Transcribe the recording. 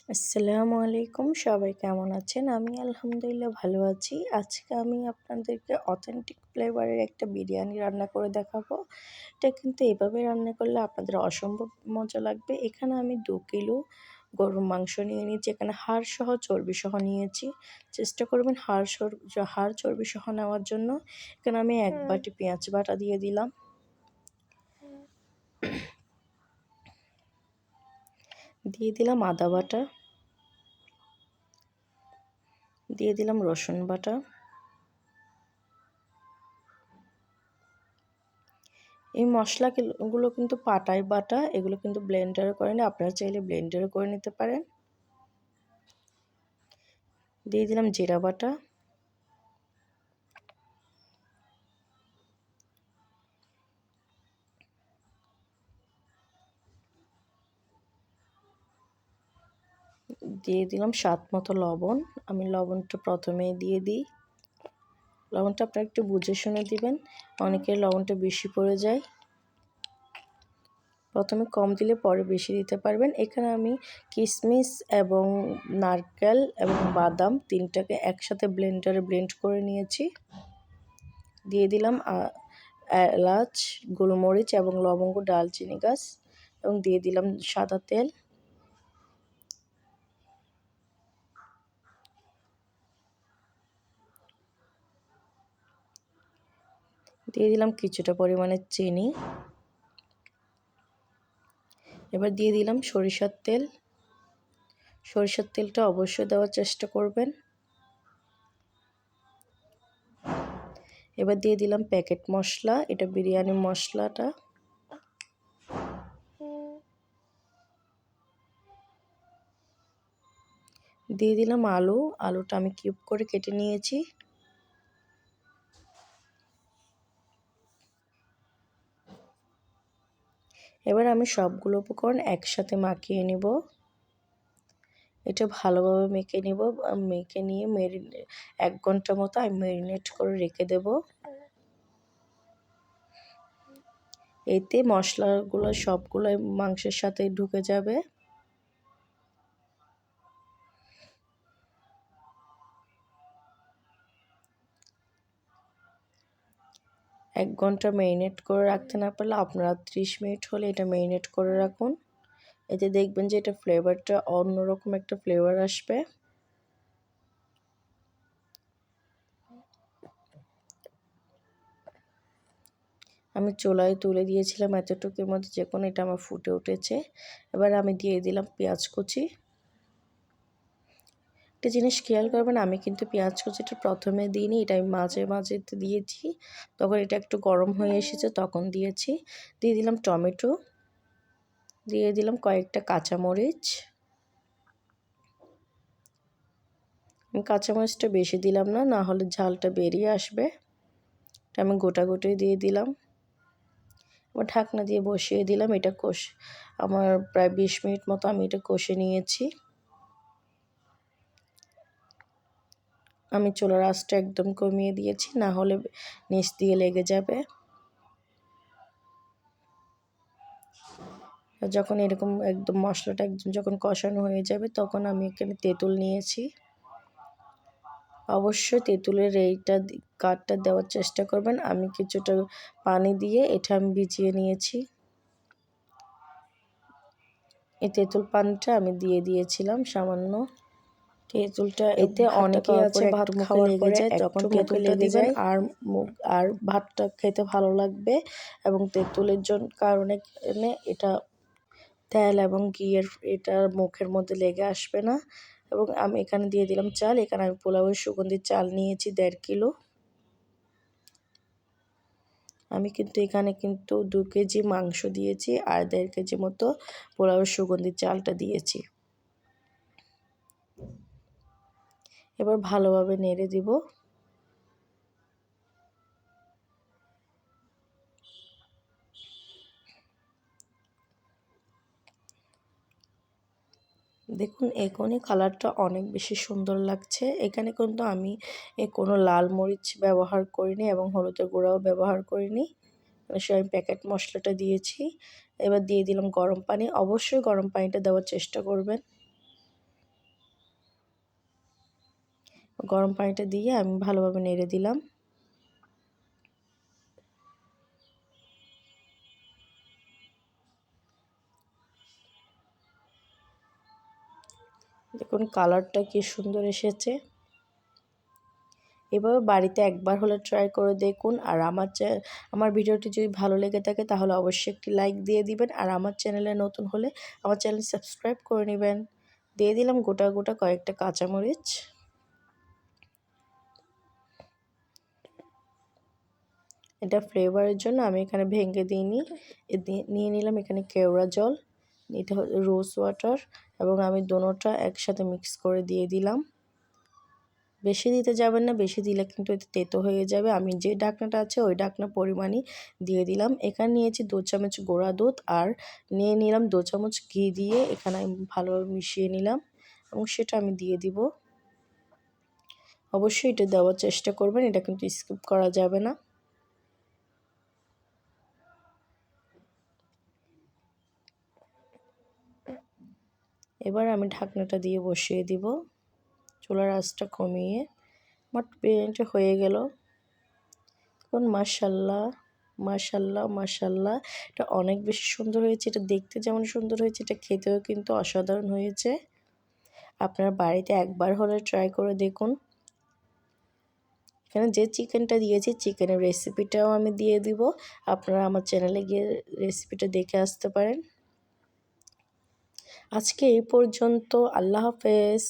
আসসালামু আলাইকুম, সবাই কেমন আছেন? আমি আলহামদুলিল্লাহ ভালো আছি। আজকে আমি আপনাদেরকে অথেন্টিক ফ্লেভারের একটা বিরিয়ানি রান্না করে দেখাবো। এটা কিন্তু এভাবে রান্না করলে আপনাদের অসম্ভব মজা লাগবে। এখানে আমি ২ কিলো গরুর মাংস নিয়ে নিয়েছি। এখানে হাড়সহ চর্বিসহ নিয়েছি। চেষ্টা করবেন হাড় চর্বিসহ নেওয়ার জন্য। এখানে আমি ১ বাটি পেঁয়াজ বাটা দিয়ে দিলাম। দিয়ে দিলাম আদা বাটা। দিয়ে দিলাম রসুন বাটা। এই মশলাগুলো কিন্তু পাটায় বাটা, এগুলো কিন্তু ব্লেন্ডারে করে না, আপনারা চাইলে ব্লেন্ডারে করে নিতে পারেন। দিয়ে দিলাম জিরা বাটা। দিয়ে দিলাম স্বাদ মতো লবণ। আমি লবণটা প্রথমেই দিয়ে দিই। লবণটা আপনারা একটু বুঝে শুনে দিবেন, অনেকের লবণটা বেশি পড়ে যায়। প্রথমে কম দিলে পরে বেশি দিতে পারবেন। এখানে আমি কিশমিশ এবং নারকেল এবং বাদাম ৩টাকে একসাথে ব্লেন্ডারে ব্লেন্ড করে নিয়েছি। দিয়ে দিলাম এলাচ, গোলমরিচ এবং লবঙ্গ, দারচিনি গাছ এবং দিয়ে দিলাম সাদা তেল। দিয়ে দিলাম কিছুটা পরিমাণে চিনি। এবার দিয়ে দিলাম সরিষার তেল। সরিষার তেলটা অবশ্যই দেওয়ার চেষ্টা করবেন। এবার দিয়ে দিলাম প্যাকেট মশলা, এটা বিরিয়ানি মশলাটা। দিয়ে দিলাম আলুটা আমি কিউব করে কেটে নিয়েছি। এবার আমি সবগুলো উপকরণ একসাথে মাখিয়ে নিব। এটা ভালোভাবে মেখে নিব। মেখে নিয়ে ১ ঘন্টা মতো আমি ম্যারিনেট করে রেখে দেব। এতে মশলাগুলো সবগুলো মাংসের সাথে ঢুকে যাবে। এক ঘন্টা ম্যারিনেট করে রাখতে না পারলে আপনারা ৩০ মিনিট হলে এটা ম্যারিনেট করে রাখুন। এতে দেখবেন যে এটা ফ্লেভারটা অন্যরকম একটা ফ্লেভার আসবে। আমি চুলায় তুলে দিয়েছিলাম এতটুকুর মধ্যে, যখন এটা আমার ফুটে উঠেছে। এবার আমি দিয়ে দিলাম পেঁয়াজ কুচি। একটা জিনিস খেয়াল করবেন, আমি কিন্তু পেঁয়াজ কুচিটা প্রথমে দিইনি, এটা আমি মাঝে মাঝে দিয়েছি। তখন এটা একটু গরম হয়ে এসেছে তখন দিয়েছি। দিয়ে দিলাম টমেটো। দিয়ে দিলাম কয়েকটা কাঁচামরিচ। আমি কাঁচামরিচটা বেশি দিলাম না, না হলে ঝালটা বেরিয়ে আসবে। এটা আমি গোটা গোটাই দিয়ে দিলাম। এবার ঢাকনা দিয়ে বসিয়ে দিলাম। এটা আমার প্রায় ২০ মিনিট মতো আমি এটা কষে নিয়েছি। আমি চুলার আঁচটা একদম কমিয়ে দিয়েছি, না হলে নিচ দিয়ে লেগে যাবে। যখন এরকম একদম মশলাটা একদম যখন কষানো হয়ে যাবে, তখন আমি এখানে তেঁতুল নিয়েছি। অবশ্যই তেঁতুলের এইটা কাঠটা দেওয়ার চেষ্টা করবেন। আমি কিছুটা পানি দিয়ে এটা আমি ভিজিয়ে নিয়েছি। এই তেঁতুল পানিটা আমি দিয়ে দিয়েছিলাম সামান্য। তেঁতুলটা এতে অনেকে আছে ভাত খাওয়ার পরে যখন তেঁতুলটা দিবেন আর ভাতটা খেতে ভালো লাগবে, এবং তেঁতুলের কারণে এটা তেল এবং ঘিয়ের এটা মুখের মধ্যে লেগে আসবে না। এবং আমি এখানে দিয়ে দিলাম চাল। এখানে আমি পোলাওয়ের সুগন্ধি চাল নিয়েছি ১.৫ কিলো। আমি কিন্তু এখানে ২ কেজি মাংস দিয়েছি আর ১.৫ কেজি মতো পোলাওয়ের সুগন্ধি চালটা দিয়েছি। এবার ভালোভাবে নেড়ে দিব। দেখুন এখনই কালারটা অনেক বেশি সুন্দর লাগছে। এখানে কিন্তু আমি কোনো লাল মরিচ ব্যবহার করিনি এবং হলুদের গুঁড়াও ব্যবহার করিনি। আমি প্যাকেট মশলাটা দিয়েছি। এবার দিয়ে দিলাম গরম পানি। অবশ্যই গরম পানিটা দেওয়ার চেষ্টা করবেন। গরম পানিটা দিয়ে আমি ভালোভাবে নেড়ে দিলাম। দেখুন কালারটা কি সুন্দর এসেছে। এভাবে বাড়িতে একবার হলে ট্রাই করে দেখুন। আর আমার ভিডিওটি যদি ভালো লেগে থাকে তাহলে অবশ্যই একটি লাইক দিয়ে দিবেন। আর আমার চ্যানেলে নতুন হলে আমার চ্যানেল সাবস্ক্রাইব করে নেবেন। দিয়ে দিলাম গোটা গোটা কয়েকটা কাঁচামরিচ। এটা ফ্লেভারের জন্য আমি এখানে ভেঙে দিইনি। নিয়ে নিলাম এখানে কেওড়া জল, এটা রোজ ওয়াটার, এবং আমি দোনোটা একসাথে মিক্স করে দিয়ে দিলাম। বেশি দিতে যাবেন না, বেশি দিলে কিন্তু এতে তেতো হয়ে যাবে। আমি যে ঢাকনাটা আছে ওই ঢাকনা পরিমাণই দিয়ে দিলাম। এখানে নিয়েছি 2 চামচ গুঁড়া দুধ আর নিয়ে নিলাম 2 চামচ ঘি দিয়ে এখানে আমি ভালোভাবে মিশিয়ে নিলাম এবং সেটা আমি দিয়ে দিব। অবশ্যই এটা দেওয়ার চেষ্টা করবেন, এটা কিন্তু স্কিপ করা যাবে না। এবার আমি ঢাকনাটা দিয়ে বসিয়ে দিব, চুলার আঁচটা কমিয়ে। আমার বিরিয়ানিটা হয়ে গেল। দেখুন মাশাআল্লাহ মাশাআল্লাহ মাশাআল্লাহ, এটা অনেক বেশি সুন্দর হয়েছে। এটা দেখতে যেমন সুন্দর হয়েছে, এটা খেতেও কিন্তু অসাধারণ হয়েছে। আপনারা বাড়িতে একবার হলে ট্রাই করে দেখুন। এখানে যে চিকেনটা দিয়েছি চিকেনের রেসিপিটাও আমি দিয়ে দিব, আপনারা আমার চ্যানেলে গিয়ে রেসিপিটা দেখে আসতে পারেন। আজকে এই পর্যন্ত, আল্লাহ হাফেজ।